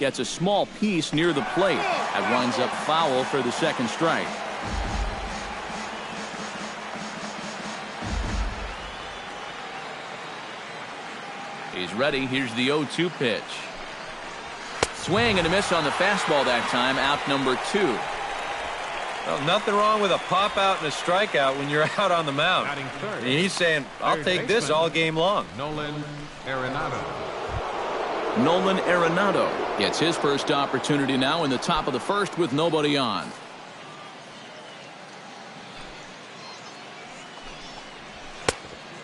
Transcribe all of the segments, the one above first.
gets a small piece near the plate. That winds up foul for the second strike. He's ready. Here's the 0-2 pitch. Swing and a miss on the fastball that time. Out number 2. Well, nothing wrong with a pop out and a strikeout when you're out on the mound. And he's saying, I'll take this all game long. Nolan Arenado gets his first opportunity now in the top of the first with nobody on.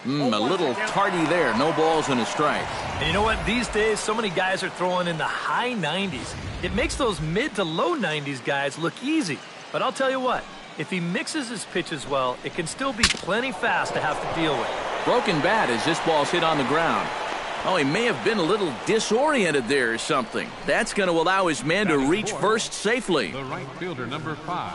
A little tardy there. No balls and a strike. And you know what? These days, so many guys are throwing in the high 90s. It makes those mid to low 90s guys look easy. But I'll tell you what, if he mixes his pitches well, it can still be plenty fast to have to deal with. Broken bat as this ball's hit on the ground. Oh, he may have been a little disoriented there or something. That's going to allow his man to reach first safely. The right fielder, number 5,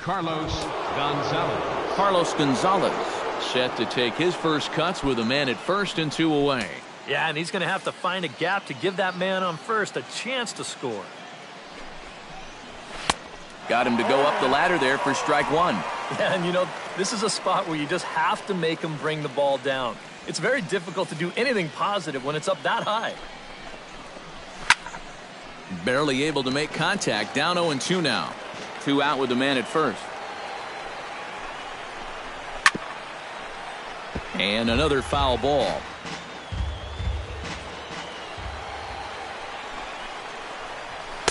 Carlos Gonzalez. Carlos Gonzalez set to take his first cuts with a man at first and 2 away. Yeah, and he's going to have to find a gap to give that man on first a chance to score. Got him to go up the ladder there for strike 1. Yeah, and you know, this is a spot where you just have to make him bring the ball down. It's very difficult to do anything positive when it's up that high. Barely able to make contact. Down 0-2 now. 2 out with the man at first. And another foul ball.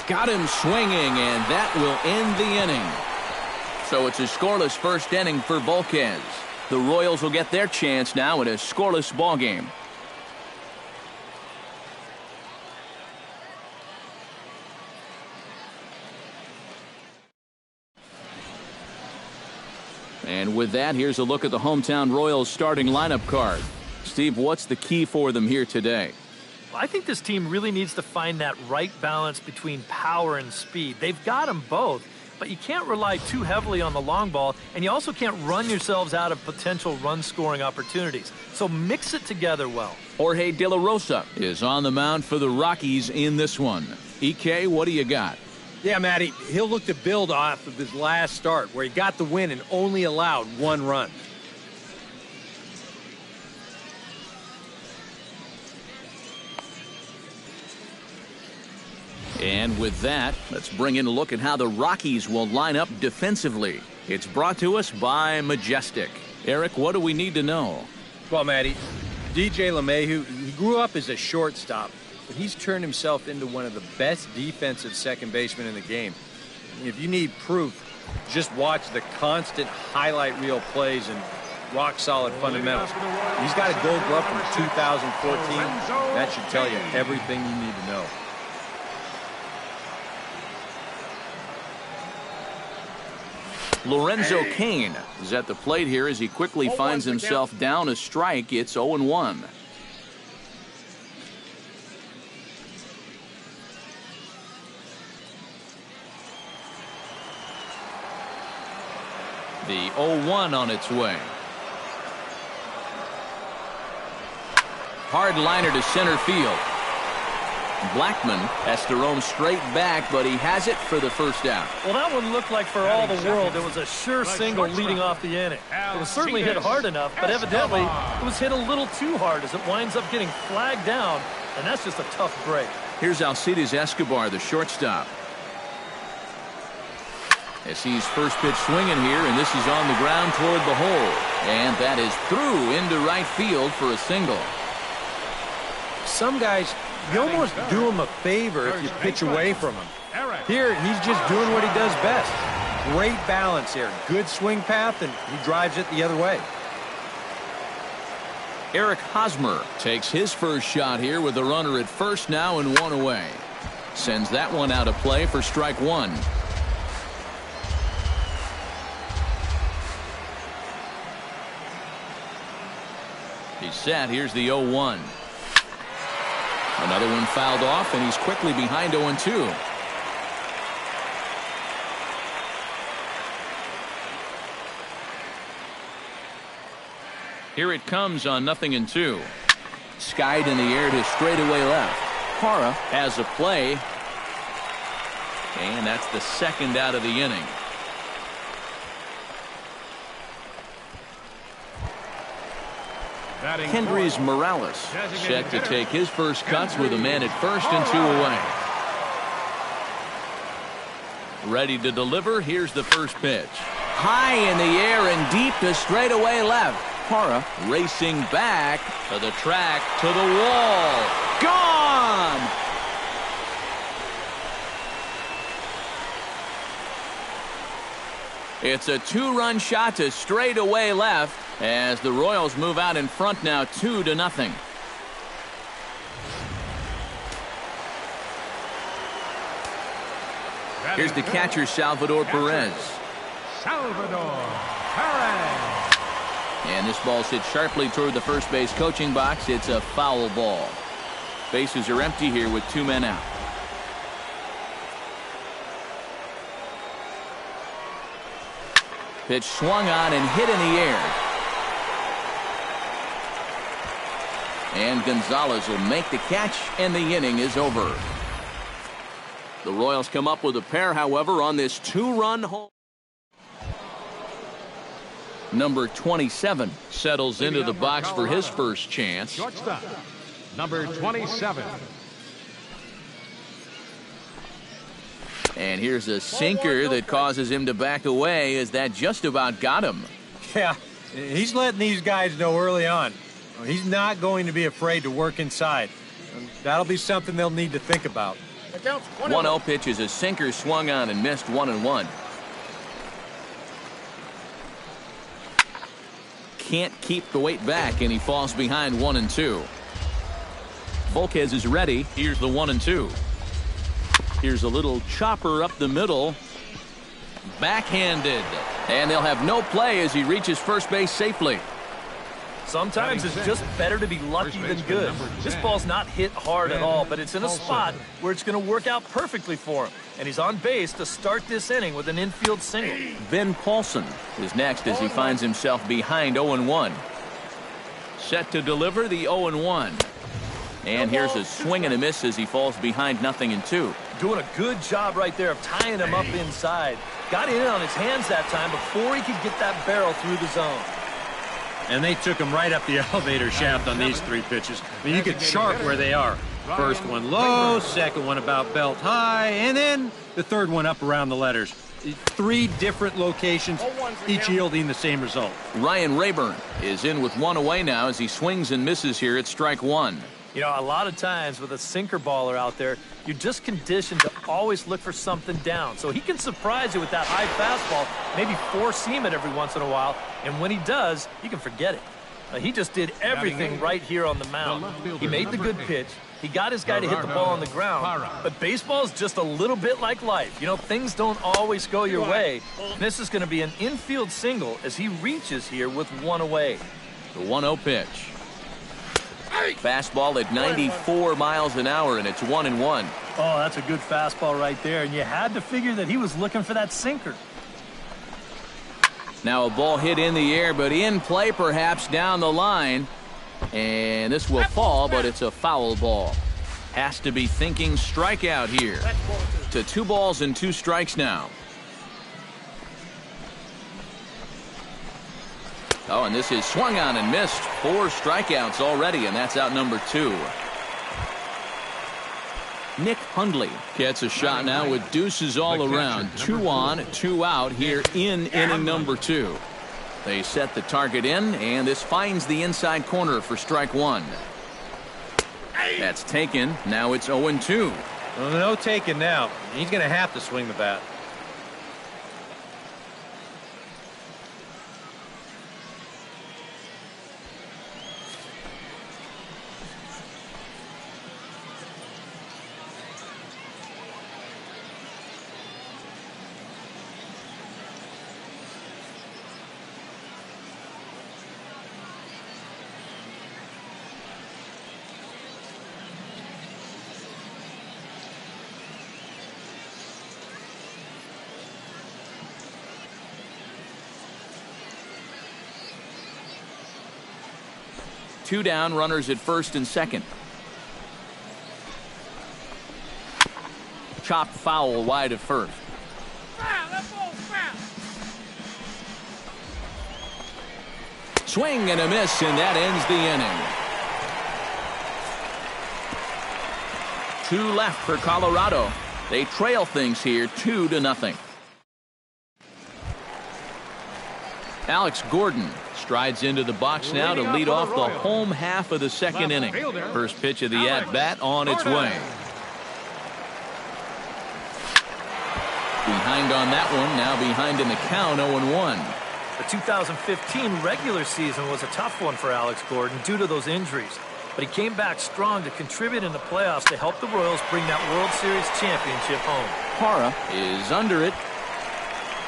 Got him swinging, and that will end the inning. So it's a scoreless first inning for Volquez. The Royals will get their chance now in a scoreless ball game. And with that, here's a look at the hometown Royals starting lineup card. Steve, what's the key for them here today? Well, I think this team really needs to find that right balance between power and speed. They've got them both, but you can't rely too heavily on the long ball, and you also can't run yourselves out of potential run-scoring opportunities. So mix it together well. Jorge De La Rosa is on the mound for the Rockies in this one. EK, what do you got? Yeah, Matty, he'll look to build off of his last start where he got the win and only allowed 1 run. And with that, let's bring in a look at how the Rockies will line up defensively. It's brought to us by Majestic. Eric, what do we need to know? Well, Matty, DJ LeMahieu, he grew up as a shortstop, but he's turned himself into one of the best defensive second basemen in the game. If you need proof, just watch the constant highlight reel plays and rock-solid fundamentals. He's got a Gold Glove from 2014. That should tell you everything you need to know. Lorenzo Cain is at the plate here as he quickly finds himself down a strike. It's 0-1. The 0-1 on its way. Hard liner to center field. Blackman has to roam straight back, but he has it for the first out. Well, that one looked like for all the world it was a sure single leading off the inning. It was certainly hit hard enough, but evidently it was hit a little too hard as it winds up getting flagged down, and that's just a tough break. Here's Alcides Escobar, the shortstop. As he's first pitch swinging here, and this is on the ground toward the hole. And that is through into right field for a single. Some guys, you almost do him a favor if you pitch away from him. Here, he's just doing what he does best. Great balance here. Good swing path, and he drives it the other way. Eric Hosmer takes his first shot here with a runner at first now and 1 away. Sends that one out of play for strike 1. He's set. Here's the 0-1. Another one fouled off, and he's quickly behind 0-2. Here it comes on 0-2. Skied in the air to straightaway left. Parra has a play. And that's the second out of the inning. Kendrys Morales set to take his first cuts with a man at first and 2 away. Ready to deliver. Here's the first pitch. High in the air and deep to straightaway left. Parra racing back to the track, to the wall. Gone! It's a 2-run shot to straightaway left as the Royals move out in front now 2-0. Here's the catcher, Salvador Perez. Salvador Perez. And this ball's hit sharply toward the first base coaching box. It's a foul ball. Bases are empty here with 2 men out. Pitch swung on and hit in the air. And Gonzalez will make the catch, and the inning is over. The Royals come up with a pair, however, on this 2-run home. Number 27 settles into the box for his first chance. Shortstop, number 27. And here's a sinker that causes him to back away, as that just about got him. Yeah, he's letting these guys know early on. He's not going to be afraid to work inside. That'll be something they'll need to think about. 1-0 pitch is a sinker swung on and missed 1-1. Can't keep the weight back, and he falls behind 1-2. Volquez is ready. Here's the 1-2. Here's a little chopper up the middle. Backhanded. And they'll have no play as he reaches first base safely. Sometimes it's just better to be lucky than good. This ball's not hit hard at all, but it's in a spot where it's going to work out perfectly for him. And he's on base to start this inning with an infield single. Ben Paulson is next as he finds himself behind 0-1. Set to deliver the 0-1. And here's a swing and a miss as he falls behind 0-2. Doing a good job right there of tying him up inside. Got in on his hands that time before he could get that barrel through the zone. And they took him right up the elevator shaft on these 3 pitches. I mean, you could chart where they are. First one low, second one about belt high, and then the third one up around the letters. 3 different locations, each yielding the same result. Ryan Rayburn is in with 1 away now as he swings and misses here at strike 1. You know, a lot of times with a sinker baller out there, you're just conditioned to always look for something down. So he can surprise you with that high fastball, maybe 4-seam it every once in a while, and when he does, you can forget it. He just did everything right here on the mound. He made the good pitch. He got his guy to hit the ball on the ground. But baseball is just a little bit like life. You know, things don't always go your way. And this is going to be an infield single as he reaches here with 1 away. The 1-0 pitch. Fastball at 94 miles an hour, and it's 1-1. Oh, that's a good fastball right there. And you had to figure that he was looking for that sinker. Now a ball hit in the air, but in play perhaps down the line. And this will fall, but it's a foul ball. Has to be thinking strikeout here. To 2 balls and 2 strikes now. Oh, and this is swung on and missed. 4 strikeouts already, and that's out number 2. Nick Hundley gets a shot now with deuces all around. 2 on, 2 out here in inning number 2. They set the target in, and this finds the inside corner for strike 1. That's taken. Now it's 0-2. Well, no taking now. He's going to have to swing the bat. Two down, runners at first and second. Chopped foul wide of first. Swing and a miss, and that ends the inning. 2 left for Colorado. They trail things here 2-0. Alex Gordon strides into the box now to lead off the home half of the second inning. First pitch of the at-bat on its way. Behind on that one, now behind in the count, 0-1. The 2015 regular season was a tough one for Alex Gordon due to those injuries. But he came back strong to contribute in the playoffs to help the Royals bring that World Series championship home. Parra is under it.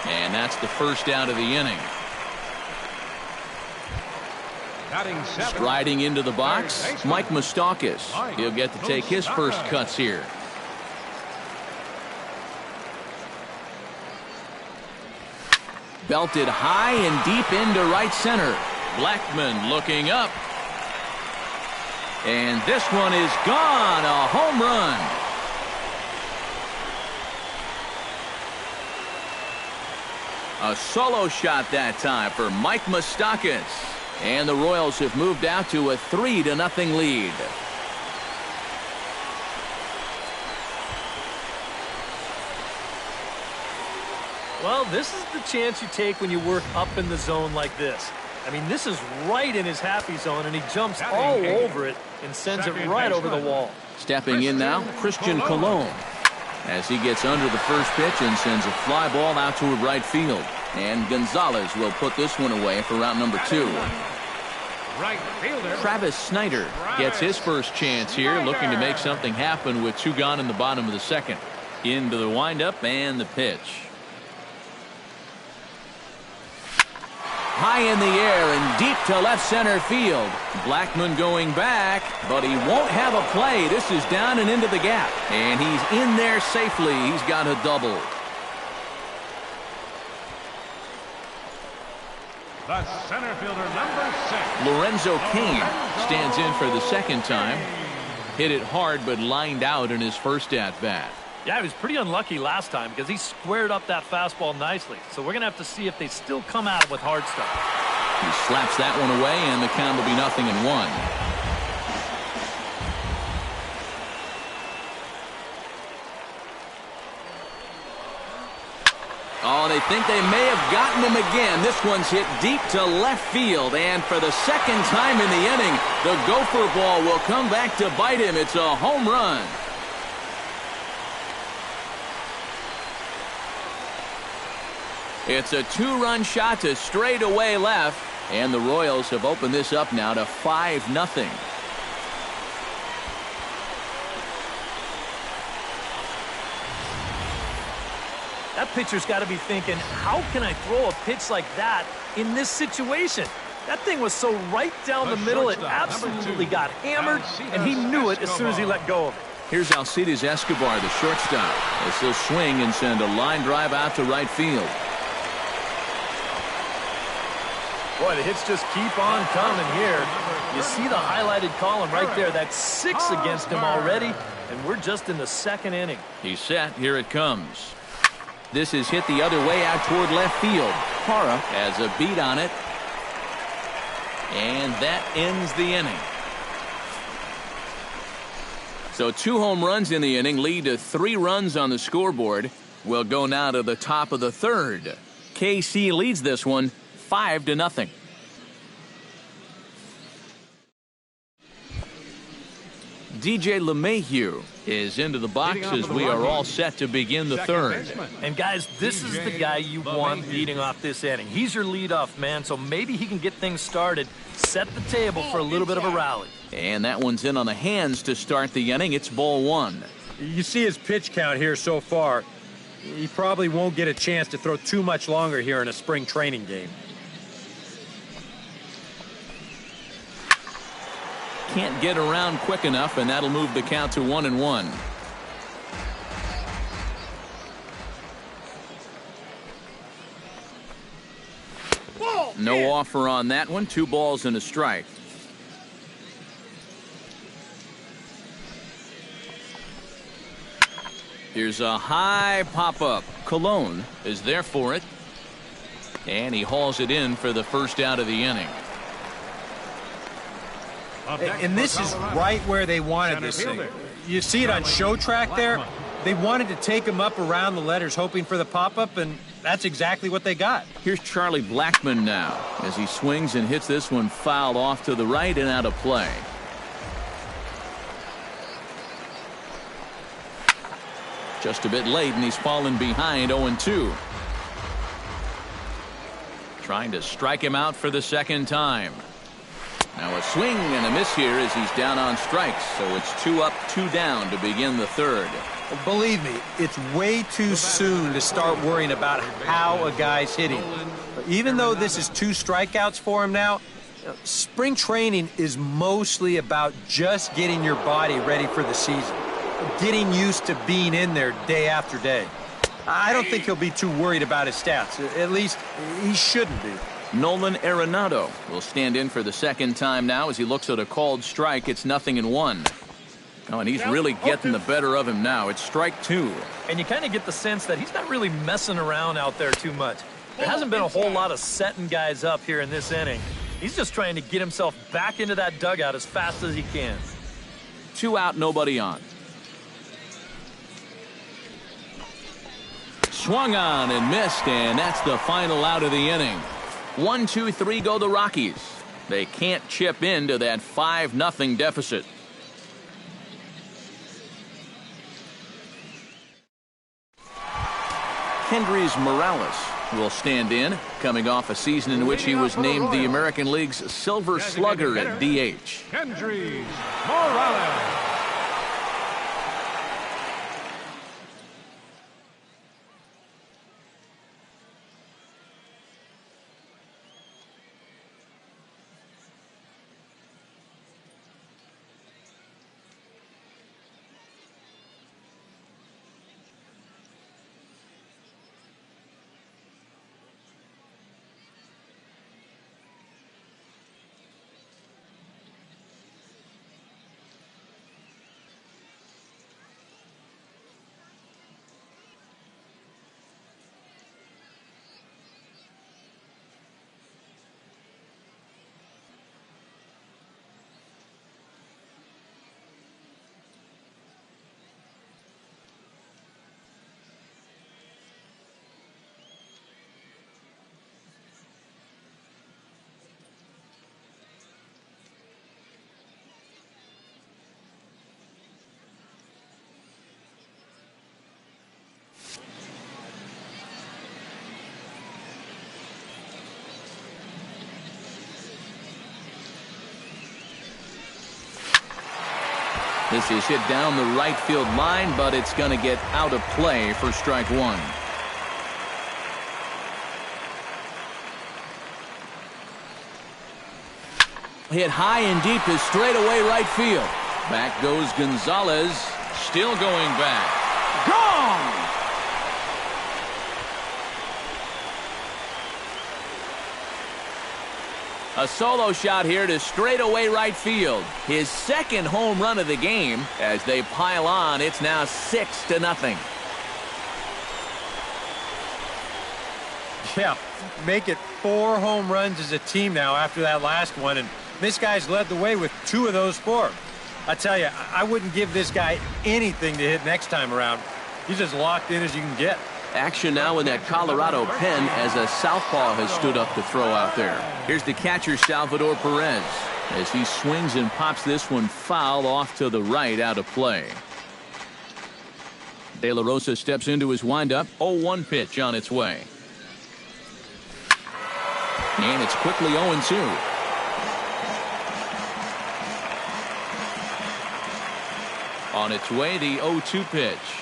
And that's the first out of the inning. Striding into the box, Mike Moustakas. He'll get to take his first cuts here. Belted high and deep into right center. Blackmon looking up. And this one is gone. A home run. A solo shot that time for Mike Moustakas. And the Royals have moved out to a 3-0 lead. Well, this is the chance you take when you work up in the zone like this. I mean, this is right in his happy zone, and he jumps all over it and sends it right over the wall. Stepping in now, Christian Colon. As he gets under the first pitch and sends a fly ball out toward right field. And Gonzalez will put this one away for route number 2. Travis Snyder gets his first chance here, looking to make something happen with 2 gone in the bottom of the second. Into the windup and the pitch. High in the air and deep to left center field. Blackmon going back, but he won't have a play. This is down and into the gap. And he's in there safely. He's got a double. The center fielder, number 6. Lorenzo Cain stands in for the second time. Hit it hard, but lined out in his first at-bat. Yeah, he was pretty unlucky last time because he squared up that fastball nicely. So we're going to have to see if they still come at him with hard stuff. He slaps that one away, and the count will be 0-1. Oh, they think they may have gotten him again. This one's hit deep to left field, and for the second time in the inning, the gopher ball will come back to bite him. It's a home run. It's a 2-run shot to straightaway left, and the Royals have opened this up now to 5-0. That pitcher's got to be thinking, how can I throw a pitch like that in this situation? That thing was so right down the middle, it absolutely got hammered, and he knew it as soon as he let go of it. Here's Alcides Escobar, the shortstop. As he'll swing and send a line drive out to right field. Boy, the hits just keep on coming here. You see the highlighted column right there. That's 6 against him already, and we're just in the second inning. He's set. Here it comes. This is hit the other way out toward left field. Parra has a beat on it. And that ends the inning. So 2 home runs in the inning lead to 3 runs on the scoreboard. We'll go now to the top of the third. KC leads this one 5-0. DJ LeMahieu is into the box as we are all set to begin the third. And guys, this is the guy you want leading off this inning. He's your leadoff man, so maybe he can get things started, set the table for a little bit of a rally. And that one's in on the hands to start the inning. It's ball 1. You see his pitch count here so far. He probably won't get a chance to throw too much longer here in a spring training game. Can't get around quick enough, and that'll move the count to 1-1. No offer on that one. 2 balls and a strike. Here's a high pop-up. Cologne is there for it. And he hauls it in for the first out of the inning. And this is right where they wanted this thing. You see it on show track there? They wanted to take him up around the letters, hoping for the pop-up, and that's exactly what they got. Here's Charlie Blackmon now as he swings and hits this one fouled off to the right and out of play. Just a bit late, and he's fallen behind 0-2. Trying to strike him out for the second time. Now a swing and a miss here as he's down on strikes, so it's 2 up, 2 down to begin the third. Believe me, it's way too soon to start worrying about how a guy's hitting. Even though this is 2 strikeouts for him now, spring training is mostly about just getting your body ready for the season, getting used to being in there day after day. I don't think he'll be too worried about his stats. At least he shouldn't be. Nolan Arenado will stand in for the second time now as he looks at a called strike. It's 0-1. Oh, and he's really getting the better of him now. It's strike 2. And you kind of get the sense that he's not really messing around out there too much. There hasn't been a whole lot of setting guys up here in this inning. He's just trying to get himself back into that dugout as fast as he can. 2 out, nobody on. Swung on and missed, and that's the final out of the inning. 1, 2, 3 go the Rockies. They can't chip into that 5-0 deficit. Kendrys Morales will stand in, coming off a season in which he was named the American League's Silver Slugger at DH. Kendrys Morales. This is hit down the right field line, but it's going to get out of play for strike 1. Hit high and deep to straightaway right field. Back goes Gonzalez, still going back. Gone! A solo shot here to straightaway right field. His second home run of the game. As they pile on, it's now 6-0. Yeah, make it 4 home runs as a team now after that last one, and this guy's led the way with 2 of those 4. I tell you, I wouldn't give this guy anything to hit next time around. He's as locked in as you can get. Action now in that Colorado pen as a southpaw has stood up to throw out there. Here's the catcher, Salvador Perez, as he swings and pops this one foul off to the right, out of play. De La Rosa steps into his windup. 0-1 pitch on its way. And it's quickly 0-2. On its way, the 0-2 pitch.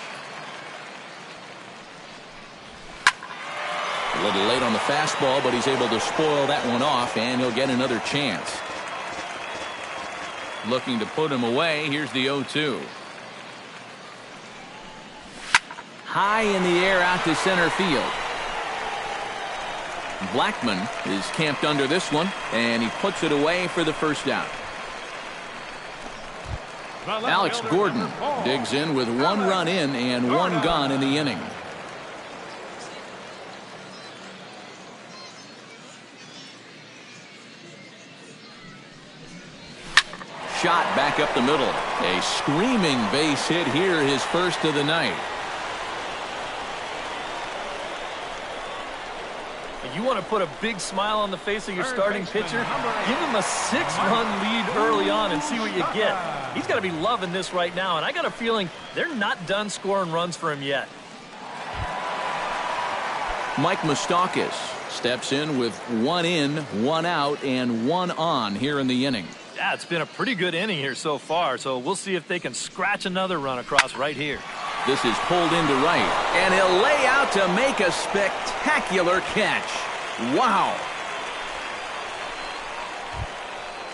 A little late on the fastball, but he's able to spoil that one off, and he'll get another chance. Looking to put him away. Here's the 0-2. High in the air out to center field. Blackmon is camped under this one, and he puts it away for the first out. Alex Gordon digs in with 1 run in and 1 gone in the inning. Shot back up the middle. A screaming base hit here, his first of the night. You want to put a big smile on the face of your starting pitcher? Give him a 6-run lead early on and see what you get. He's got to be loving this right now, and I got a feeling they're not done scoring runs for him yet. Mike Moustakas steps in with 1 in, 1 out, and 1 on here in the inning. Yeah, it's been a pretty good inning here so far, so we'll see if they can scratch another run across right here. This is pulled into right, and he'll lay out to make a spectacular catch. Wow.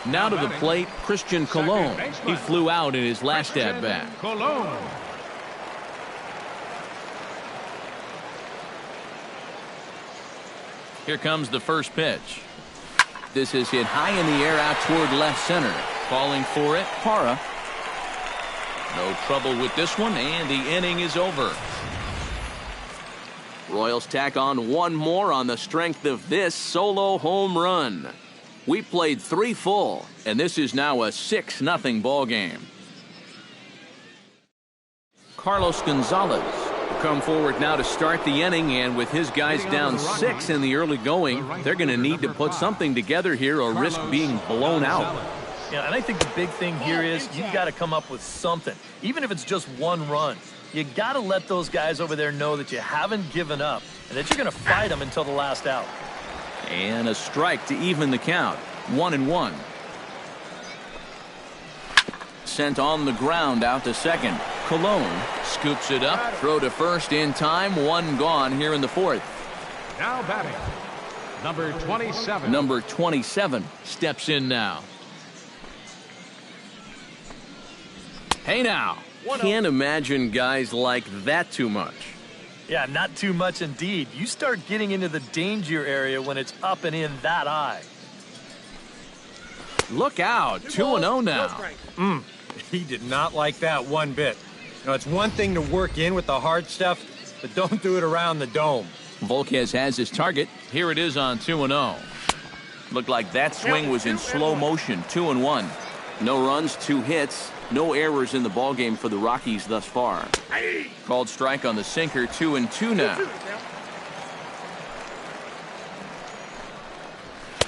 Now to the plate, Christian Colon. He flew out in his last at-bat. Here comes the first pitch. This is hit high in the air out toward left center. Calling for it, Parra. No trouble with this one, and the inning is over. Royals tack on 1 more on the strength of this solo home run. We played 3 full, and this is now a 6-0 ball game. Carlos Gonzalez will come forward now to start the inning, and with his guys down 6 in the early going, they're going to need to put something together here or risk being blown out. Yeah, and I think the big thing here is you've got to come up with something, even if it's just 1 run. You got to let those guys over there know that you haven't given up and that you're going to fight them until the last out. And a strike to even the count. 1-1. Sent on the ground out to second. Colon scoops it up. Throw to first in time. 1 gone here in the 4th. Now batting, number 27. Number 27 steps in now. Hey now. Can't imagine guys like that too much. Yeah, not too much indeed. You start getting into the danger area when it's up and in that high. Look out. 2-0 now. He did not like that one bit. You know, it's one thing to work in with the hard stuff, but don't do it around the dome. Volquez has his target. Here it is on 2-0. Looked like that swing was in slow motion. 2-1. No runs, 2 hits. No errors in the ballgame for the Rockies thus far. Called strike on the sinker. 2-2 now.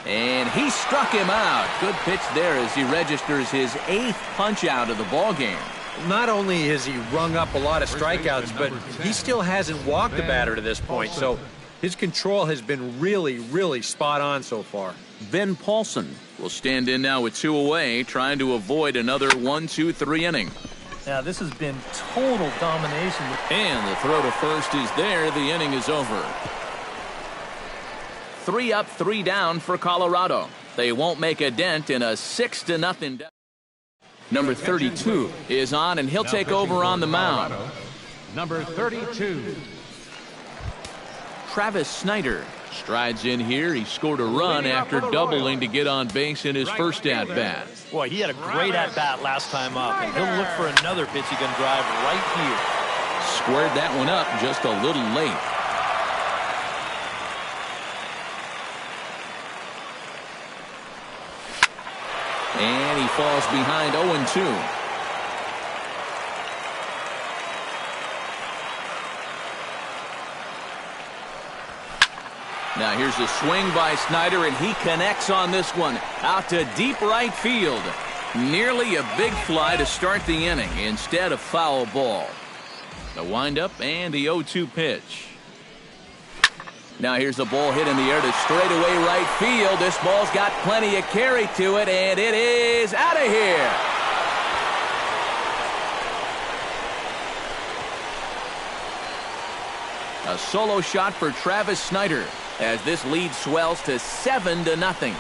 And he struck him out. Good pitch there as he registers his 8th punch out of the ballgame. Not only has he rung up a lot of strikeouts, but he still hasn't walked the batter to this point. So his control has been really, really spot on so far. Ben Paulson will stand in now with 2 away, trying to avoid another 1-2-3 inning. Now, this has been total domination. And the throw to first is there. The inning is over. 3 up, 3 down for Colorado. They won't make a dent in a 6-0. Number 32 is on, and he'll take over on the mound. Number 32. Travis Snyder strides in here. He scored a run after doubling to get on base in his first at-bat. Boy, he had a great at-bat last time up, and he'll look for another pitch he can drive right here. Squared that one up just a little late. And he falls behind 0-2. Now here's a swing by Snyder, and he connects on this one out to deep right field. Nearly a big fly to start the inning instead of foul ball. The windup and the 0-2 pitch. Now here's a ball hit in the air to straightaway right field. This ball's got plenty of carry to it, and it is out of here. A solo shot for Travis Snyder as this lead swells to 7-0.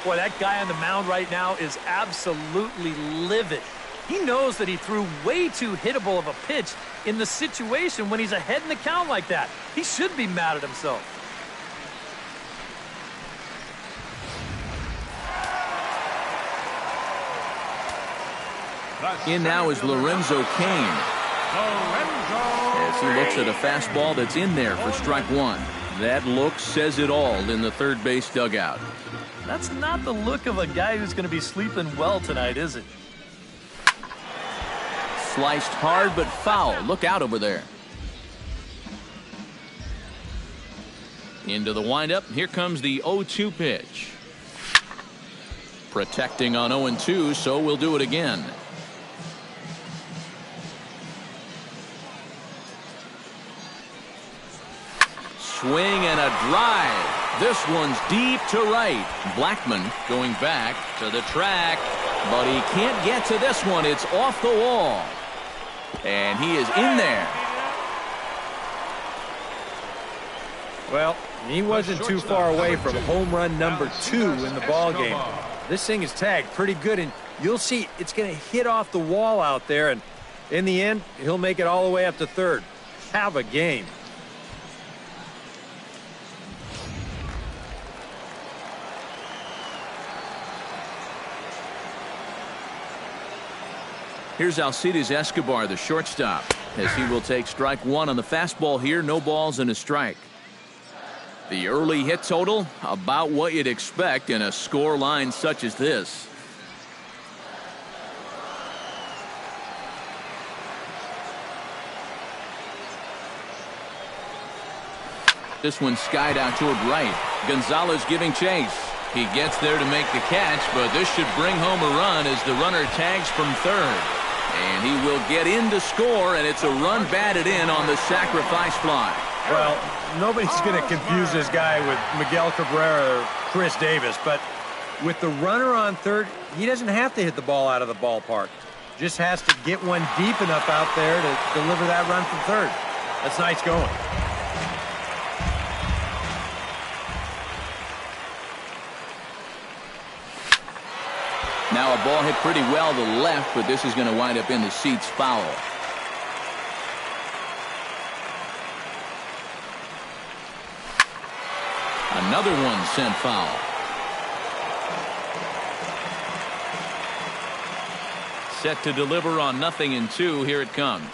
Boy, that guy on the mound right now is absolutely livid. He knows that he threw way too hittable of a pitch in the situation when he's ahead in the count like that. He should be mad at himself. In now is Lorenzo Cain. As he looks at a fastball that's in there for strike one. That look says it all in the third base dugout. That's not the look of a guy who's going to be sleeping well tonight, is it? Sliced hard but foul. Look out over there. Into the windup. Here comes the 0-2 pitch. Protecting on 0-2, so we'll do it again. Swing and a drive. This one's deep to right. Blackman going back to the track, but he can't get to this one. It's off the wall. And he is in there. Well, he wasn't too far away from home run number 2 in the ball game. This thing is tagged pretty good, and you'll see it's going to hit off the wall out there, and in the end, he'll make it all the way up to third. Have a game. Here's Alcides Escobar, the shortstop, as he will take strike one on the fastball here. No balls and a strike. The early hit total, about what you'd expect in a score line such as this. This one skied out toward right. Gonzalez giving chase. He gets there to make the catch, but this should bring home a run as the runner tags from third. And he will get in to score, and it's a run batted in on the sacrifice fly. Well, nobody's going to confuse this guy with Miguel Cabrera or Chris Davis, but with the runner on third, he doesn't have to hit the ball out of the ballpark. Just has to get one deep enough out there to deliver that run from third. That's nice going. Now a ball hit pretty well to the left, but this is going to wind up in the seats foul. Another one sent foul. Set to deliver on 0-2. Here it comes.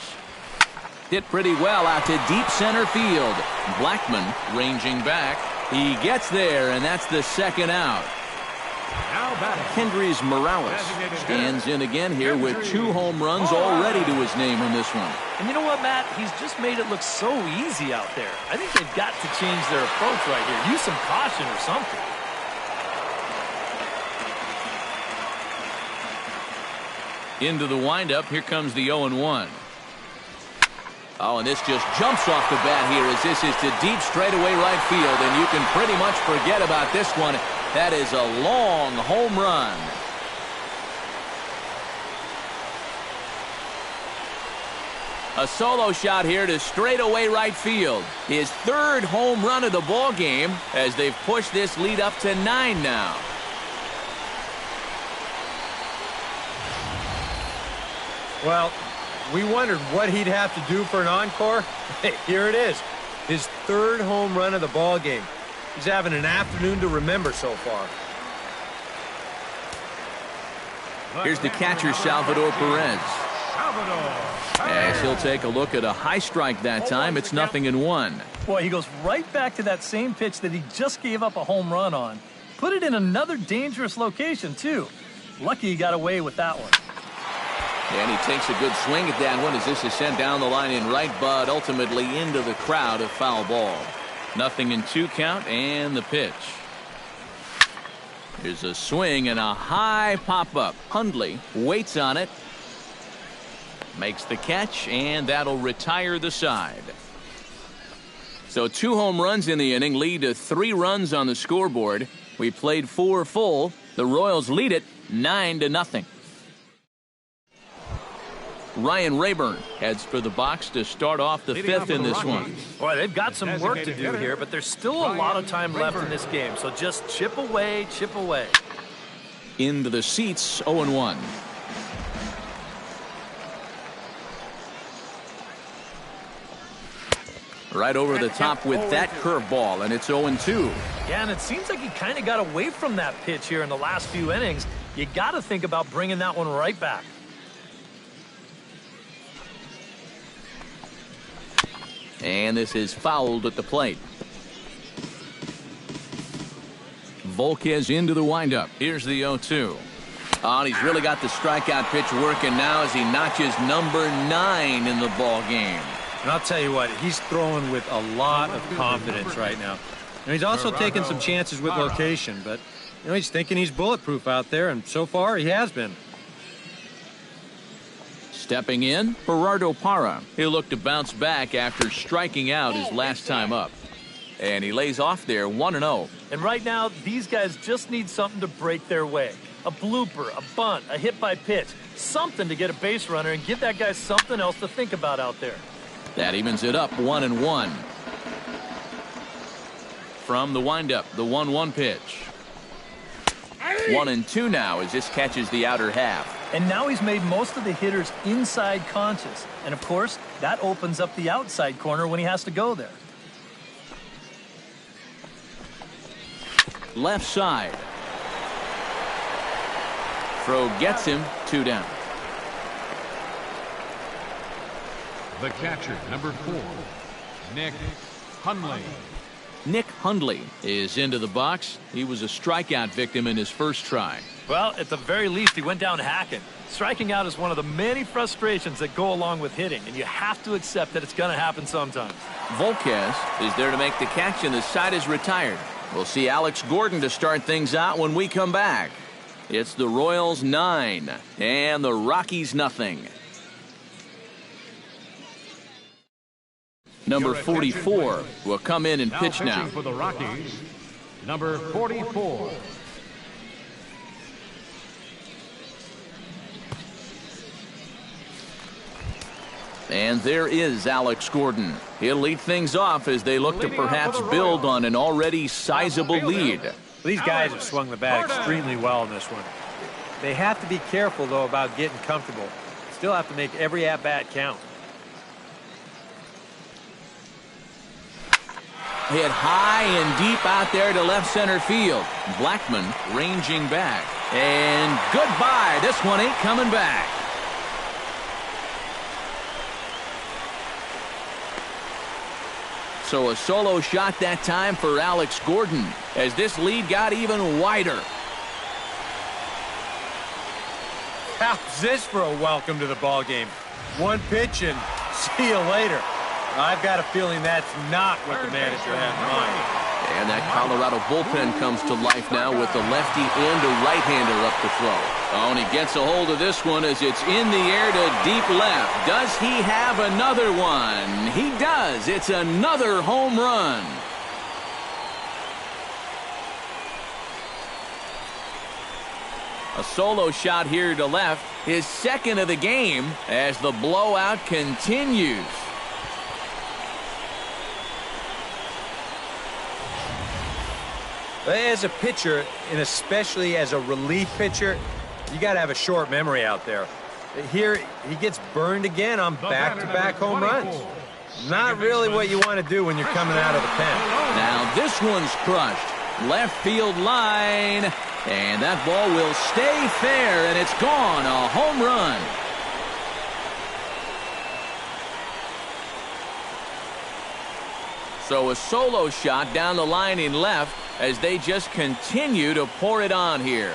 Hit pretty well out to deep center field. Blackman ranging back. He gets there, and that's the second out. Kendrys Morales stands in again here with 2 home runs already to his name in this one. And you know what, Matt? He's just made it look so easy out there. I think they've got to change their approach right here. Use some caution or something. Into the windup. Here comes the 0-1. Oh, and this just jumps off the bat here as this is to deep straightaway right field, and you can pretty much forget about this one. That is a long home run. A solo shot here to straightaway right field. His 3rd home run of the ball game as they've pushed this lead up to 9 now. Well, we wondered what he'd have to do for an encore. Hey, here it is. His 3rd home run of the ball game. He's having an afternoon to remember so far. Here's the catcher, Salvador Perez. As he'll take a look at a high strike that time. It's 0-1. Boy, he goes right back to that same pitch that he just gave up a home run on. Put it in another dangerous location, too. Lucky he got away with that one. And he takes a good swing at that one as this is sent down the line in right, but ultimately into the crowd, a foul ball. 0-2 count, and the pitch. Here's a swing and a high pop-up. Hundley waits on it. Makes the catch, and that'll retire the side. So 2 home runs in the inning lead to 3 runs on the scoreboard. We played 4 full. The Royals lead it 9-0. Ryan Rayburn heads for the box to start off the 5th in this one. Boy, they've got some work to do here, but there's still a lot of time left in this game. So just chip away, chip away. Into the seats, 0-1. Right over the top with that curveball, and it's 0-2. Yeah, and it seems like he kind of got away from that pitch here in the last few innings. You got to think about bringing that one right back. And this is fouled at the plate. Volquez into the windup. Here's the 0-2. Oh, and he's really got the strikeout pitch working now as he notches number 9 in the ball game. And I'll tell you what, he's throwing with a lot of confidence right now. And he's also taking some chances with location, but he's thinking he's bulletproof out there, and so far he has been. Stepping in, Gerardo Parra. He'll look to bounce back after striking out his last time up. And he lays off there 1-0. And right now, these guys just need something to break their way. A blooper, a bunt, a hit by pitch. Something to get a base runner and give that guy something else to think about out there. That evens it up 1-1. From the windup, the 1-1 pitch. 1-2 now as this catches the outer half. And now he's made most of the hitters inside conscious. And of course, that opens up the outside corner when he has to go there. Left side. Throw gets him, 2 down. The catcher, number 4, Nick Hundley. Nick Hundley is into the box. He was a strikeout victim in his first try. Well, at the very least, he went down hacking. Striking out is one of the many frustrations that go along with hitting, and you have to accept that it's going to happen sometimes. Volquez is there to make the catch, and the side is retired. We'll see Alex Gordon to start things out when we come back. It's the Royals 9 and the Rockies nothing. Number 44 will come in and pitch now. For the Rockies, number 44. And there is Alex Gordon. He'll lead things off as they look to perhaps build on an already sizable lead. These guys have swung the bat extremely well in this one. They have to be careful, though, about getting comfortable. Still have to make every at-bat count. Hit high and deep out there to left center field. Blackman ranging back. And goodbye. This one ain't coming back. So a solo shot that time for Alex Gordon as this lead got even wider. How's this for a welcome to the ball game? One pitch and see you later. I've got a feeling that's not what the manager had in mind. And that Colorado bullpen comes to life now with the lefty and a right-hander up to throw. Oh, and he gets a hold of this one as it's in the air to deep left. Does he have another one? He does. It's another home run. A solo shot here to left, his second of the game as the blowout continues. As a pitcher, and especially as a relief pitcher, you got to have a short memory out there. Here, he gets burned again on back-to-back home runs. Not really what you want to do when you're coming out of the pen. Now this one's crushed. Left field line. And that ball will stay fair, and it's gone. A home run. So a solo shot down the line in left as they just continue to pour it on here.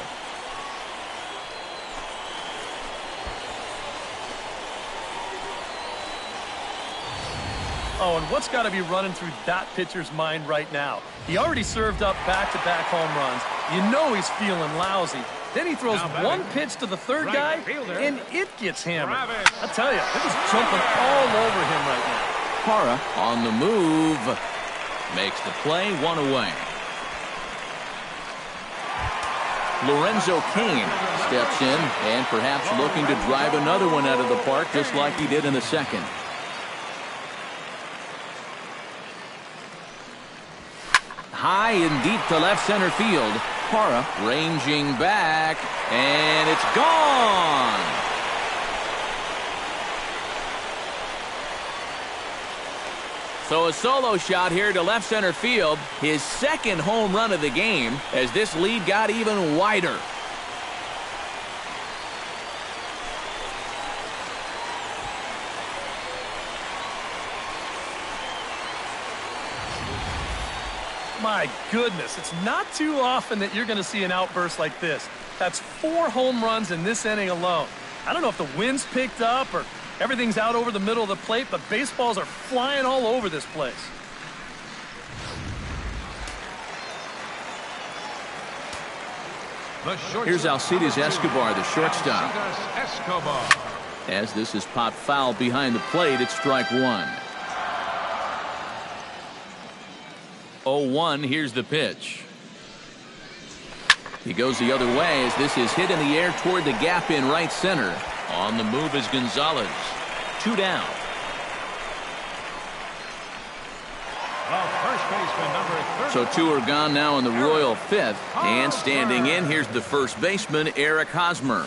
Oh, and what's got to be running through that pitcher's mind right now? He already served up back-to-back home runs. You know he's feeling lousy. Then he throws one pitch to the third guy, and it gets hammered. I tell you, it was jumping all over him right now. Parra on the move. Makes the play, one away. Lorenzo Cain steps in and perhaps looking to drive another one out of the park just like he did in the second. High and deep to left center field. Parra ranging back, and it's gone. So a solo shot here to left center field, his second home run of the game as this lead got even wider. My goodness, it's not too often that you're going to see an outburst like this. That's 4 home runs in this inning alone. I don't know if the wind's picked up or everything's out over the middle of the plate, but baseballs are flying all over this place. Here's Alcides Escobar, the shortstop. Escobar. As this is popped foul behind the plate, it's strike 1. 0-1, here's the pitch. He goes the other way as this is hit in the air toward the gap in right center. On the move is Gonzalez. 2 down. First baseman, number 30. So 2 are gone now in the Royal 5th. And standing in, here's the first baseman, Eric Hosmer.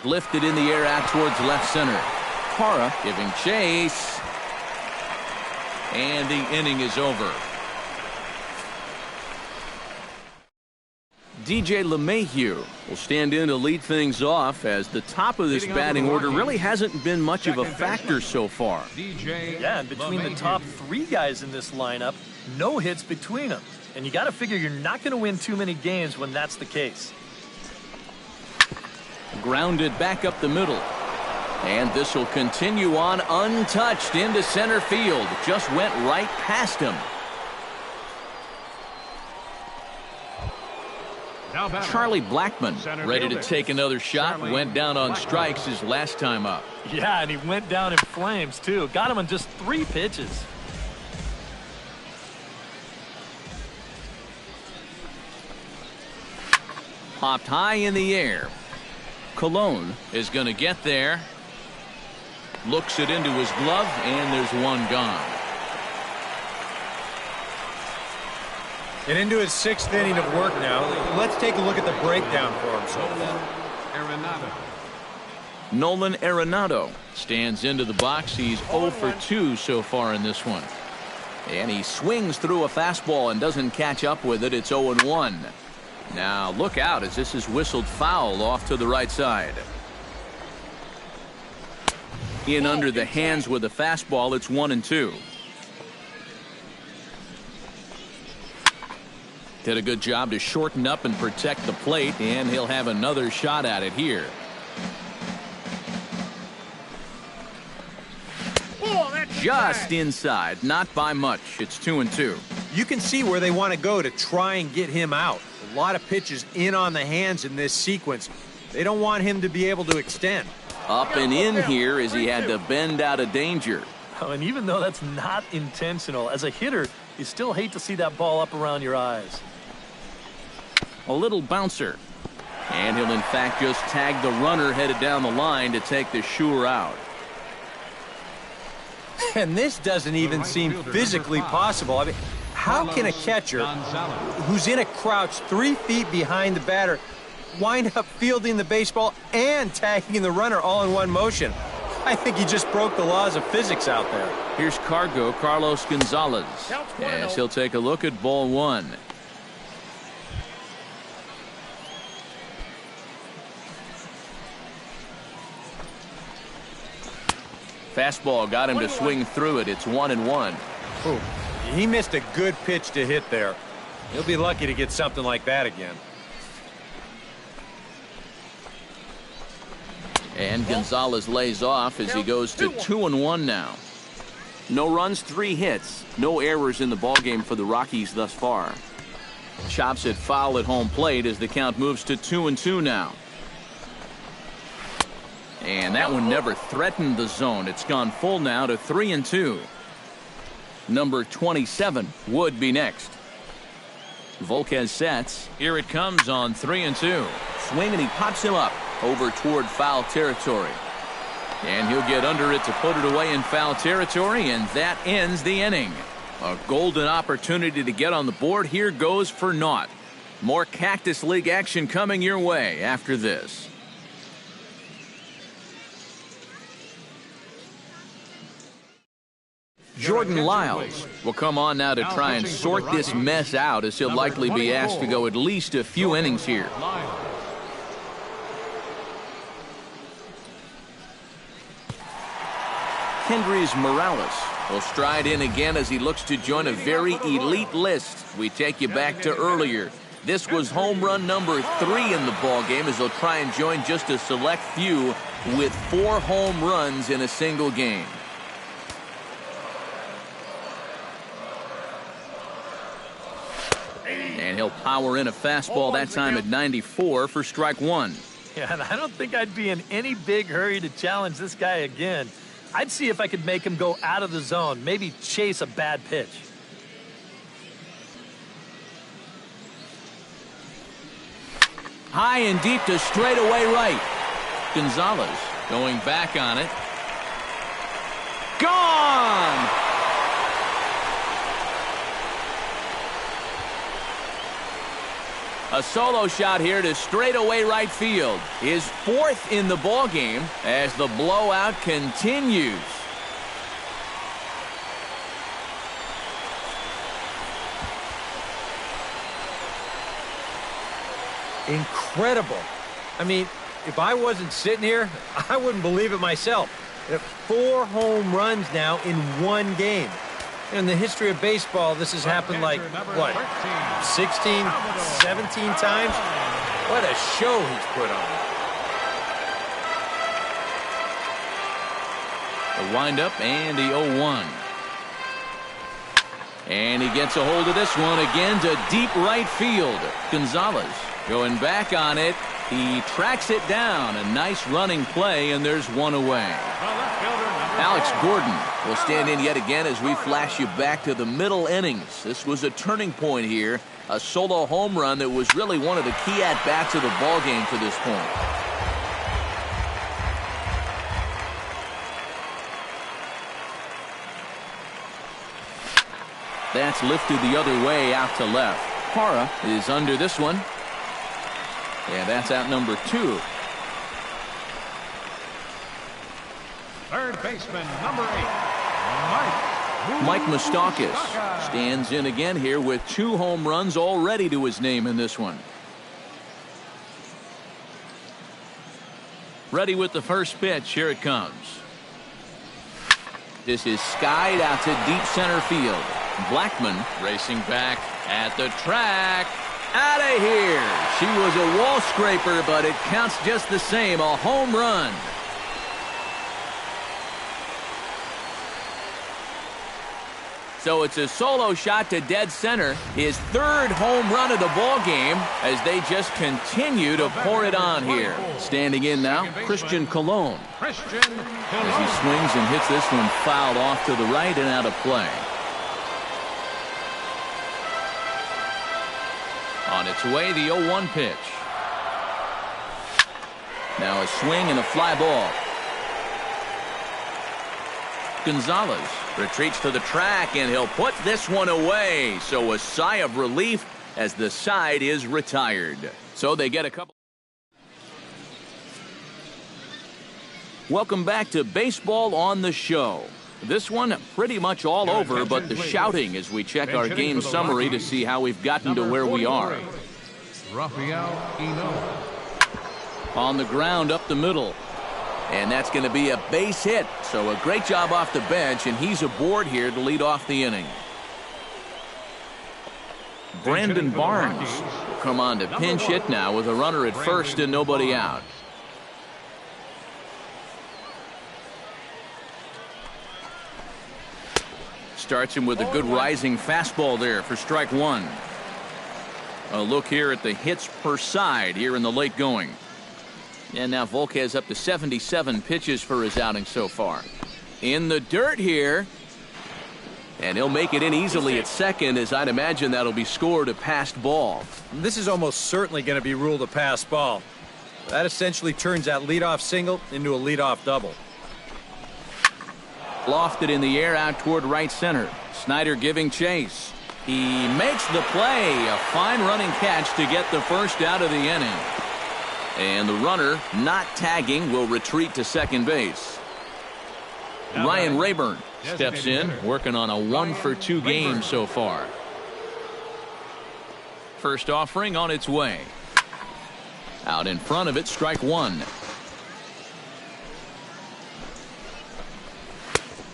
Lifted in the air out towards left center. Parra giving chase. And the inning is over. DJ LeMahieu will stand in to lead things off as the top of this batting order really hasn't been much of a factor so far. Yeah, and between the top 3 guys in this lineup, no hits between them. And you got to figure you're not going to win too many games when that's the case. Grounded back up the middle. And this will continue on untouched into center field. Just went right past him. Charlie Blackmon ready to take another shot. Went down on strikes his last time up. Yeah, and he went down in flames, too. Got him on just 3 pitches. Popped high in the air. Colon is going to get there. Looks it into his glove, and there's 1 gone. And into his 6th inning of work now. Let's take a look at the breakdown for him so far. Nolan Arenado stands into the box. He's 0 for 2 so far in this one. And he swings through a fastball and doesn't catch up with it. It's 0-1. Now look out as this is whistled foul off to the right side. In under the hands with a fastball. It's 1-2. Did a good job to shorten up and protect the plate, and he'll have another shot at it here. Just inside, not by much. It's 2-2. You can see where they want to go to try and get him out. A lot of pitches in on the hands in this sequence. They don't want him to be able to extend. Up and in here as he had to bend out of danger. Oh, and even though that's not intentional, as a hitter, you still hate to see that ball up around your eyes. A little bouncer. And he'll in fact just tag the runner headed down the line to take the sure out. And this doesn't even seem physically possible. I mean, how can a catcher who's in a crouch 3 feet behind the batter wind up fielding the baseball and tagging the runner all in one motion? I think he just broke the laws of physics out there. Here's Carlos Gonzalez. As he'll take a look at ball 1. Fastball got him to swing through it. It's 1-1. Ooh, he missed a good pitch to hit there. He'll be lucky to get something like that again. And Gonzalez lays off as he goes to 2-1 now. No runs, 3 hits. No errors in the ballgame for the Rockies thus far. Chops it foul at home plate as the count moves to 2-2 now. And that one never threatened the zone. It's gone full now to 3-2. Number 27 would be next. Volquez sets. Here it comes on 3-2. Swing and he pops him up over toward foul territory. And he'll get under it to put it away in foul territory, and that ends the inning. A golden opportunity to get on the board here goes for naught. More Cactus League action coming your way after this. Jordan Lyles will come on now to try and sort this mess out, as he'll likely be asked to go at least a few innings here. Kendrys Morales will stride in again as he looks to join a very elite list. We take you back to earlier. This was home run number 3 in the ball game, as he'll try and join just a select few with 4 home runs in a single game. And he'll power in a fastball that time at 94 for strike 1. Yeah, and I don't think I'd be in any big hurry to challenge this guy again. I'd see if I could make him go out of the zone, maybe chase a bad pitch. High and deep to straightaway right. Gonzalez going back on it. Gone! A solo shot here to straightaway right field. His 4th in the ball game as the blowout continues. Incredible. I mean, if I wasn't sitting here, I wouldn't believe it myself. 4 home runs now in 1 game. In the history of baseball, this has happened like, what, 16, 17 times? What a show he's put on. The windup and the 0-1. And he gets a hold of this one again to deep right field. Gonzalez going back on it. He tracks it down. A nice running play, and there's one away. Alex Gordon will stand in yet again as we flash you back to the middle innings. This was a turning point here. A solo home run that was really one of the key at-bats of the ball game to this point. That's lifted the other way out to left. Parra is under this one. Yeah, that's out number 2. Third baseman, number 8, Mike Moustakas stands in again here with 2 home runs already to his name in this one. Ready with the first pitch. Here it comes. This is skied out to deep center field. Blackman racing back at the track. Out of here. She was a wall scraper, but it counts just the same. A home run. So it's a solo shot to dead center. His 3rd home run of the ball game as they just continue to pour it on here. Standing in now, Christian Colon. As he swings and hits this one fouled off to the right and out of play. On its way, the 0-1 pitch. Now a swing and a fly ball. Gonzalez retreats to the track, and he'll put this one away. So a sigh of relief as the side is retired. So they get a couple. Welcome back to Baseball on the Show. This one pretty much all over, but the shouting as we check our game summary to see how we've gotten to where we are. Rafael Eno. On the ground up the middle. And that's going to be a base hit. So a great job off the bench, and he's aboard here to lead off the inning. Brandon Barnes will come on to pinch hit now with a runner at first and nobody out. Starts him with a good rising fastball there for strike 1. A look here at the hits per side here in the late going. And now Volquez up to 77 pitches for his outing so far. In the dirt here. And he'll make it in easily at second, as I'd imagine that'll be scored a passed ball. This is almost certainly going to be ruled a pass ball. That essentially turns that leadoff single into a leadoff double. Lofted in the air out toward right center. Snyder giving chase. He makes the play. A fine running catch to get the first out of the inning. And the runner, not tagging, will retreat to second base. Ryan Rayburn Steps in, working on a 1-for-2 game so far. First offering on its way. Out in front of it, strike one.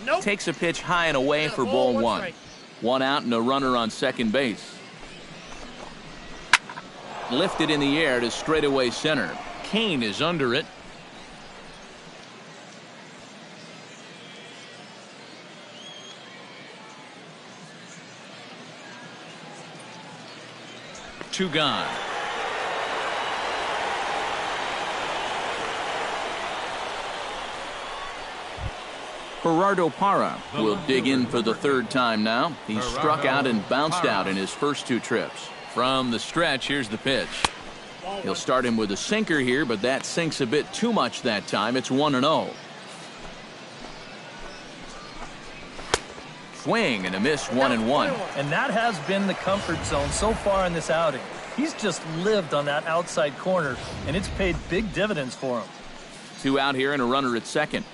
Nope. Takes a pitch high and away for ball one. Strike. One out and a runner on second base. Lifted in the air to straightaway center. Kane is under it. Two gone. Gerardo Parra will dig in for the third time now. He struck out and bounced out in his first two trips. From the stretch, here's the pitch. He'll start him with a sinker here, but that sinks a bit too much that time. It's 1-0. Swing and a miss, 1-1. And that has been the comfort zone so far in this outing. He's just lived on that outside corner, and it's paid big dividends for him. Two out here and a runner at second.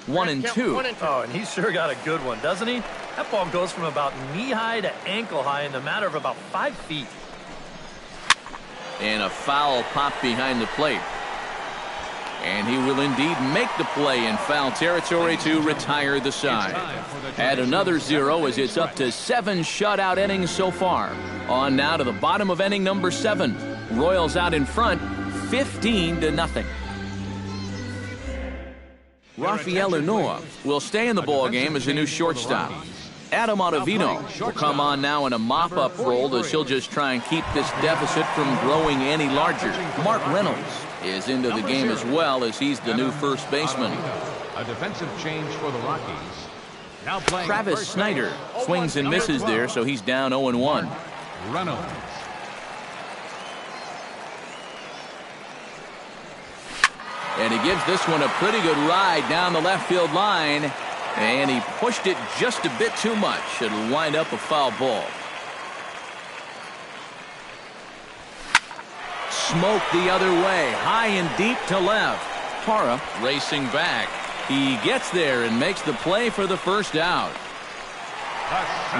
One and two. Oh, and he's sure got a good one, doesn't he? That ball goes from about knee-high to ankle-high in the matter of about 5 feet. And a foul pop behind the plate. And he will indeed make the play in foul territory to retire the side. Add another 0 as it's up to 7 shutout innings so far. On now to the bottom of inning number 7. Royals out in front, 15-0. Rafael Unoa will stay in the ball game as a new shortstop. Adam Ottavino will come on now in a mop-up role as he'll just try and keep this deficit from growing any larger. Mark Reynolds is into the game as well as he's the new first baseman. A defensive change for the Rockies. Now playing Travis Snyder swings and misses there, so he's down 0-1. Reynolds. And he gives this one a pretty good ride down the left field line. And he pushed it just a bit too much. It'll wind up a foul ball. Smoke the other way. High and deep to left. Parra racing back. He gets there and makes the play for the first out.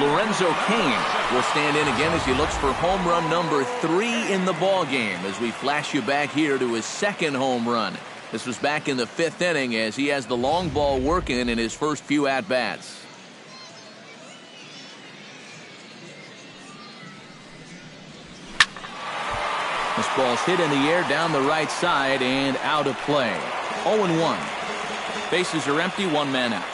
Lorenzo Cain will stand in again as he looks for home run number 3 in the ball game as we flash you back here to his second home run. This was back in the 5th inning as he has the long ball working in his first few at-bats. This ball's hit in the air down the right side and out of play. 0-1. Bases are empty, 1 man out.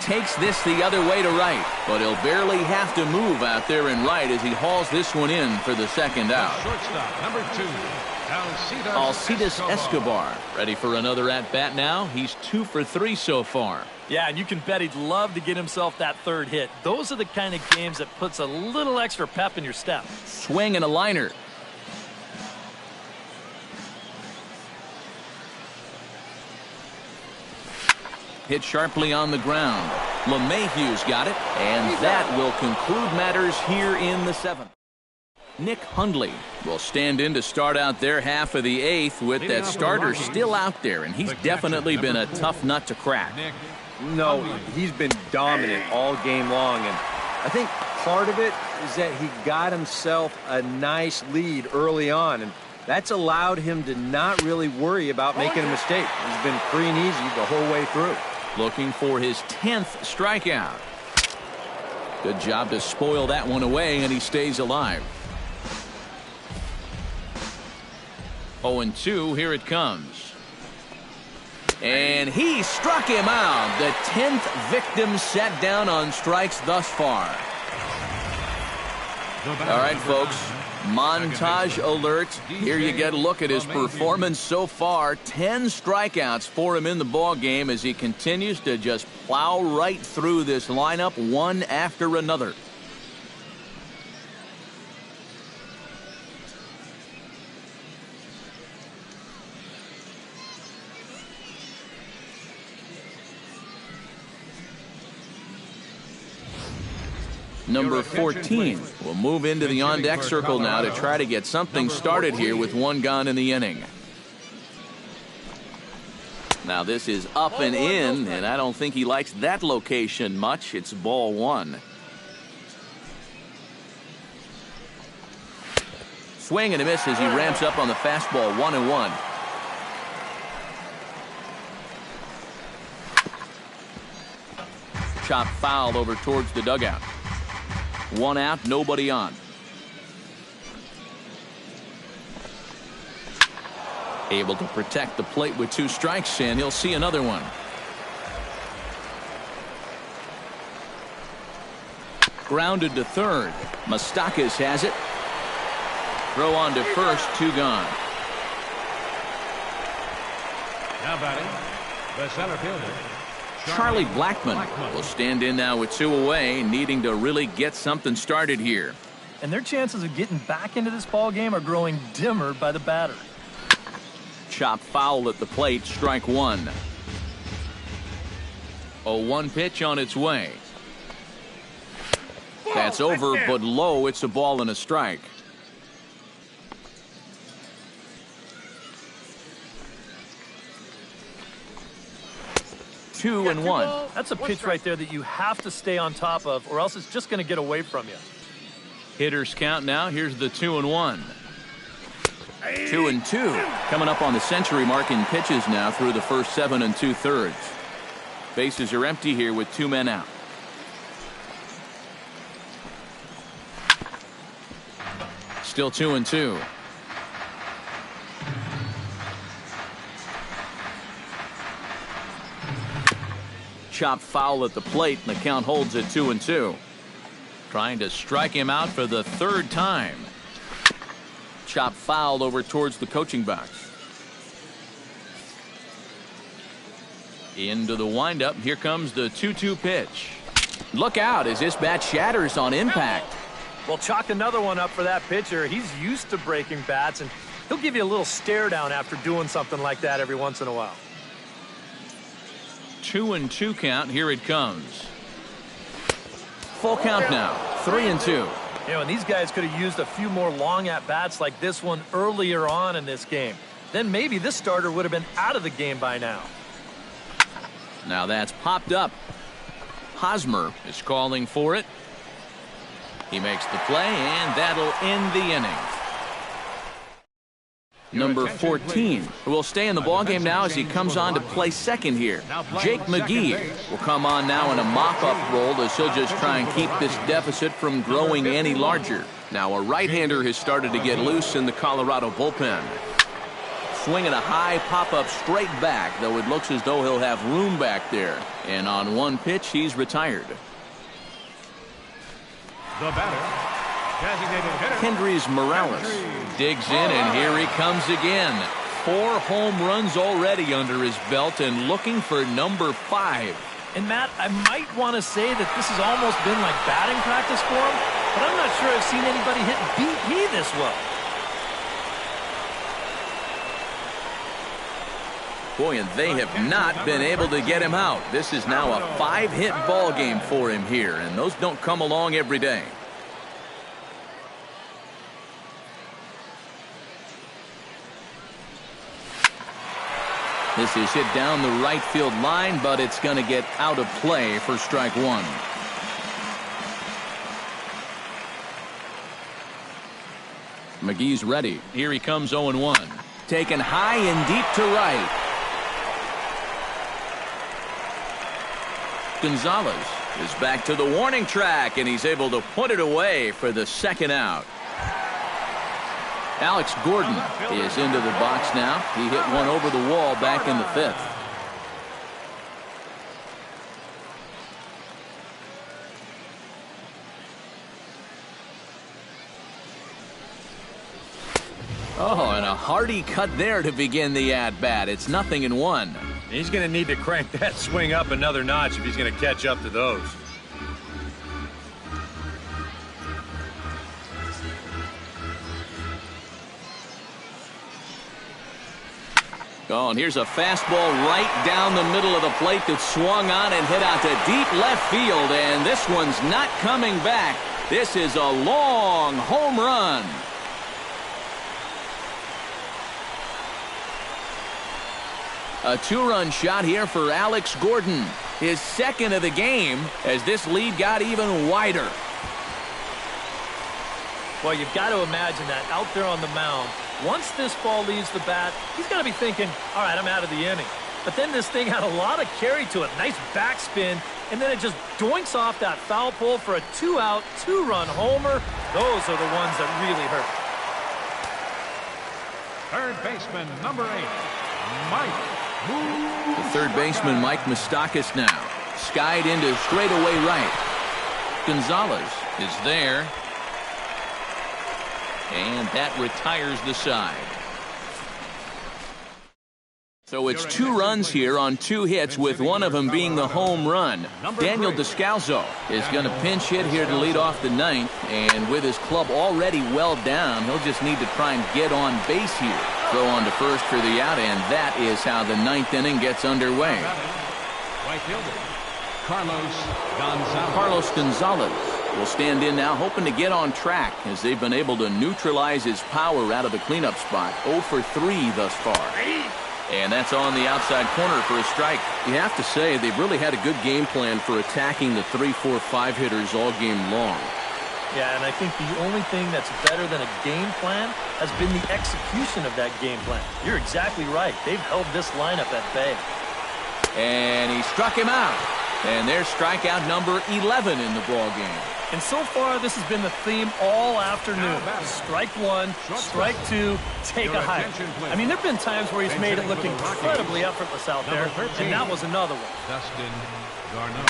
Takes this the other way to right, but he'll barely have to move out there in right as he hauls this one in for the second out. Shortstop, number 2, Alcides Escobar ready for another at-bat now. He's 2 for 3 so far. Yeah, and you can bet he'd love to get himself that third hit. Those are the kind of games that puts a little extra pep in your step. Swing and a liner. Hit sharply on the ground. LeMahieu's got it, and that will conclude matters here in the 7th. Nick Hundley will stand in to start out their half of the 8th with that starter still out there, and he's definitely been a tough nut to crack. No, he's been dominant all game long, and I think part of it is that he got himself a nice lead early on, and that's allowed him to not really worry about making a mistake. He's been free and easy the whole way through. Looking for his 10th strikeout. Good job to spoil that one away, and he stays alive. 0-2, here it comes. And he struck him out. The 10th victim set down on strikes thus far. All right, folks. Montage alert. Here you get a look at his performance so far. 10 strikeouts for him in the ball game as he continues to just plow right through this lineup one after another. Number 14 will move into the on-deck circle now to try to get something started here with one gone in the inning. Now this is up and in, and I don't think he likes that location much. It's ball one. Swing and a miss as he ramps up on the fastball, 1-1. Chop foul over towards the dugout. One out, nobody on. Able to protect the plate with 2 strikes, and he'll see another one. Grounded to third. Moustakas has it. Throw on to first, 2 gone. Now batting, the center fielder, Charlie Blackmon will stand in now with 2 away, needing to really get something started here. And their chances of getting back into this ball game are growing dimmer by the batter. Chop foul at the plate, strike 1. 0-1 pitch on its way. That's over, but low. It's a ball and a strike. Two and one. That's a pitch right there that you have to stay on top of, or else it's just going to get away from you. Hitters count now. Here's the 2-1. 2-2. Coming up on the century mark in pitches now through the first 7 2/3. Bases are empty here with 2 men out. Still 2-2. Chop foul at the plate, and the count holds at 2-2. Trying to strike him out for the 3rd time. Chop foul over towards the coaching box. Into the windup. Here comes the 2-2 pitch. Look out as this bat shatters on impact. Well, chalk another one up for that pitcher. He's used to breaking bats, and he'll give you a little stare down after doing something like that every once in a while. 2-2 count. Here it comes. Full count now. 3-2. You know, and these guys could have used a few more long at-bats like this one earlier on in this game. Then maybe this starter would have been out of the game by now. Now that's popped up. Hosmer is calling for it. He makes the play, and that'll end the inning. Number 14 will stay in the ballgame now as he comes on to play second here. Jake McGee will come on now in a mop-up role as he'll just try and keep this deficit from growing any larger. Now a right-hander has started to get loose in the Colorado bullpen. Swinging a high pop-up straight back, though it looks as though he'll have room back there. And on one pitch, he's retired. the batter, designated hitter, Kendrys Morales digs in, and here he comes again. 4 home runs already under his belt and looking for number 5. And Matt, I might want to say that this has almost been like batting practice for him, but I'm not sure I've seen anybody hit BP this well. Boy, and they have not been able to get him out. This is now a 5-hit ball game for him here, and those don't come along every day. This is hit down the right field line, but it's going to get out of play for strike 1. McGee's ready. Here he comes 0-1. Taken high and deep to right. Gonzalez is back to the warning track, and he's able to put it away for the 2nd out. Alex Gordon is into the box now. He hit one over the wall back in the 5th. Oh, and a hearty cut there to begin the at-bat. It's 0-1. He's going to need to crank that swing up another notch if he's going to catch up to those. Oh, and here's a fastball right down the middle of the plate that swung on and hit out to deep left field, and this one's not coming back. This is a long home run. A two-run shot here for Alex Gordon. His second of the game as this lead got even wider. Well, you've got to imagine that out there on the mound. Once this ball leaves the bat, he's got to be thinking, all right, I'm out of the inning. But then this thing had a lot of carry to it. Nice backspin, and then it just doinks off that foul pole for a two-out, two-run homer. Those are the ones that really hurt. Third baseman, number 8, Mike. The third baseman, Mike Moustakas now. Skied into straightaway right. Gonzalez is there. And that retires the side. So it's 2 runs here on 2 hits, with one of them being the home run. Daniel Descalzo is going to pinch hit here to lead off the 9th, and with his club already well down, he'll just need to try and get on base here. Throw on to first for the out, and that is how the 9th inning gets underway. Right fielder, Carlos Gonzalez will stand in now, hoping to get on track as they've been able to neutralize his power out of the cleanup spot. 0 for 3 thus far. And that's on the outside corner for a strike. You have to say they've really had a good game plan for attacking the 3, 4, 5 hitters all game long. Yeah, and I think the only thing that's better than a game plan has been the execution of that game plan. You're exactly right. They've held this lineup at bay. And he struck him out. And there's strikeout number 11 in the ball game. And so far, this has been the theme all afternoon. Strike 1, strike 2, take a hike. I mean, there have been times where he's made it look incredibly effortless out there, and that was another one. Dustin Garneau.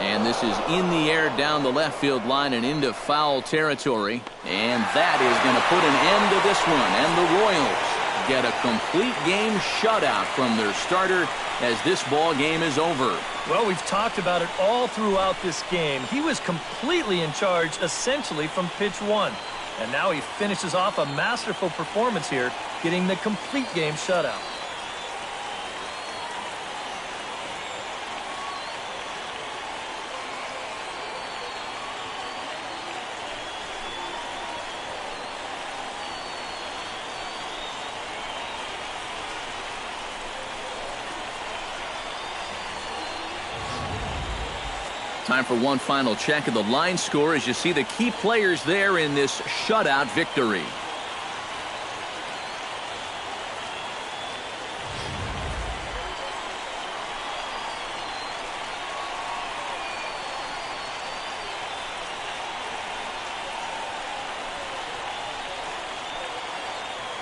And this is in the air down the left field line and into foul territory. And that is going to put an end to this one. And the Royals get a complete game shutout from their starter as this ball game is over. Well, we've talked about it all throughout this game. He was completely in charge, essentially, from pitch 1. And now he finishes off a masterful performance here, getting the complete game shutout. Time for one final check of the line score as you see the key players there in this shutout victory.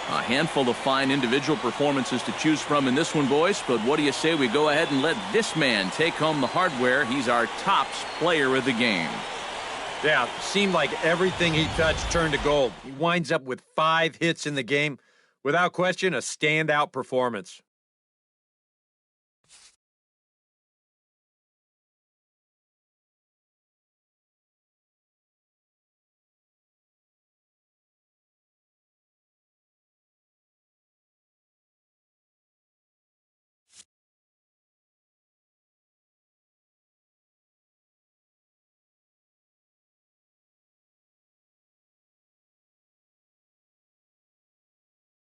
A handful of fine individual performances to choose from in this one, boys. But what do you say we go ahead and let this man take home the hardware? He's our tops player of the game. Yeah, seemed like everything he touched turned to gold. He winds up with 5 hits in the game. Without question, a standout performance.